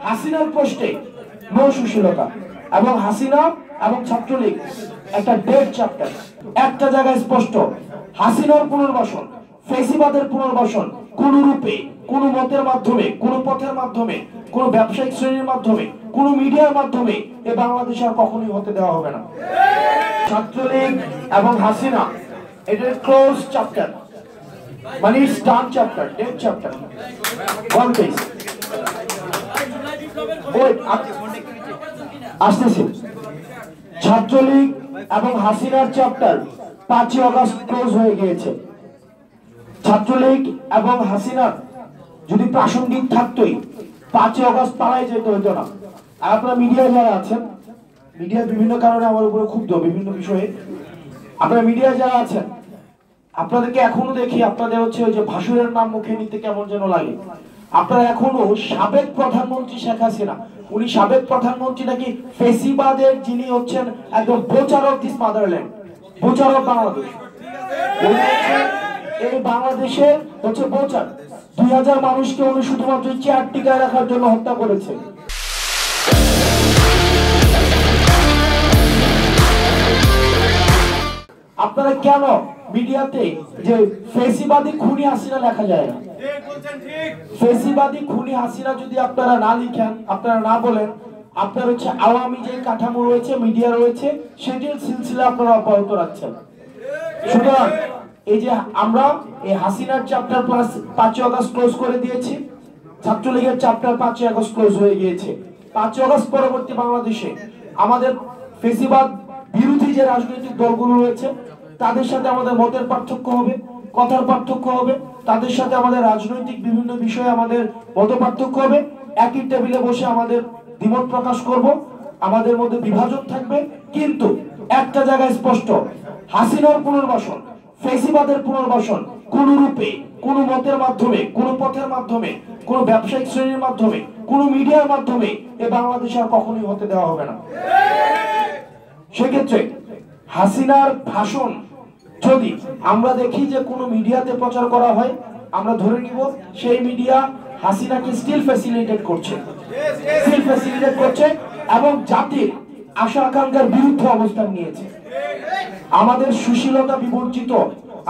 হাসিনার পোস্টে নো সুশীলতা এবং হাসিনা এবং ছাত্রলীগ একটা ডেড চ্যাপ্টার। একটা জায়গায় স্পষ্ট, হাসিনার পুনর্বাসন, ফেসিবাদের পুনর্বাসন কোন রূপে, কোন মতের মাধ্যমে, কোন পথের মাধ্যমে, কোন ব্যবসায়িক শ্রেণীর মাধ্যমে, কোন মিডিয়ার মাধ্যমে এ বাংলাদেশ আর কখনোই হতে দেওয়া হবে না। ছাত্রলীগ এবং হাসিনা এটা ক্লোজ চ্যাপ্টার, মানে star chapter, dead chapter. One page আসতেছি। ছাত্রলীগ এবং হাসিনার চ্যাপ্টার 5 আগস্ট ক্লোজ হয়ে গিয়েছে। ছাত্রলীগ এবং হাসিনা যদি প্রাসঙ্গিক থাকতোই 5 আগস্ট পালাই যেতে হতো না। আর আপনারা মিডিয়া যারা আছেন, মিডিয়া বিভিন্ন কারণে আমার উপরে ক্ষুব্ধ বিভিন্ন বিষয়ে, আপনারা মিডিয়া যারা আছেন আপনাদেরকে এখনো দেখি আপনাদের হচ্ছে ওই যে ভাসুরের নাম মুখে নিতে কেমন যেন লাগে। আপনারা এখনো সাবেক প্রধানমন্ত্রী শেখ হাসিনা, উনি সাবেক প্রধানমন্ত্রী নাকি ফেসিবাদের যিনি হচ্ছেন একদম বোচার of this motherland, বোচার of Bangladesh. এই বাংলাদেশে হচ্ছে বোচার। 2000 মানুষকে উনি শুধুমাত্র চেয়ার টিকায় রাখার জন্য হত্যা করেছে। আপনারা কেন মিডিয়াতে যে ফেসিবাদী খুনি হাসিনা লেখা যায় না? ফেসিবাদী খুনি হাসিনা যদি আপনারা না লিখেন, আপনারা না বলেন, আপনার হচ্ছে আওয়ামী যে কাঠামো রয়েছে, মিডিয়া রয়েছে, সেটির সিলসিলা আপনারা অব্যাহত রাখছেন। সুতরাং এই যে আমরা এই হাসিনার চ্যাপ্টার প্লাস 5 আগস্ট ক্লোজ করে দিয়েছি, ছাত্রলীগের চ্যাপ্টার 5 আগস্ট ক্লোজ হয়ে গিয়েছে। 5 আগস্ট পরবর্তী বাংলাদেশে আমাদের ফেসিবাদ বিরোধী যে রাজনৈতিক দলগুলো রয়েছে তাদের সাথে আমাদের মতের পার্থক্য হবে, কথার পার্থক্য হবে, তাদের সাথে আমাদের রাজনৈতিক বিভিন্ন বিষয়ে আমাদের মত পার্থক্য হবে। একই টেবিলে বসে আমাদের দ্বিমত প্রকাশ করব, আমাদের মধ্যে বিভাজন থাকবে, কিন্তু একটা জায়গায় স্পষ্ট, হাসিনার পুনর্বাসন, ফেসিবাদের পুনর্বাসন কোন রূপে, কোন মতের মাধ্যমে, কোন পথের মাধ্যমে, কোন ব্যবসায়িক শ্রেণীর মাধ্যমে, কোন মিডিয়ার মাধ্যমে এ বাংলাদেশ আর কখনোই হতে দেওয়া হবে না। সেক্ষেত্রে হাসিনার ভাষণ যদি আমরা দেখি যে কোনো মিডিয়াতে প্রচার করা হয়, আমরা ধরে নিব সেই মিডিয়া হাসিনাকে স্টিল ফ্যাসিলিটেট করছে, এবং জাতির আশা আকাঙ্ক্ষার বিরুদ্ধে অবস্থান নিয়েছে। আমাদের সুশীলতা বিবর্জিত,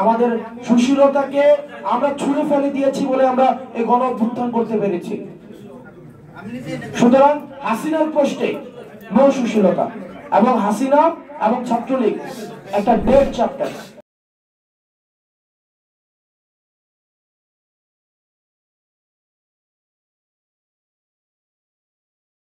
আমাদের সুশীলতাকে আমরা ছুঁড়ে ফেলে দিয়েছি বলে আমরা এই গণ অভ্যুত্থান করতে পেরেছি। সুতরাং হাসিনার পোস্টে নো সুশীলতা এবং হাসিনা এবং ছাত্রলীগ একটা ডেড চ্যাপ্টার।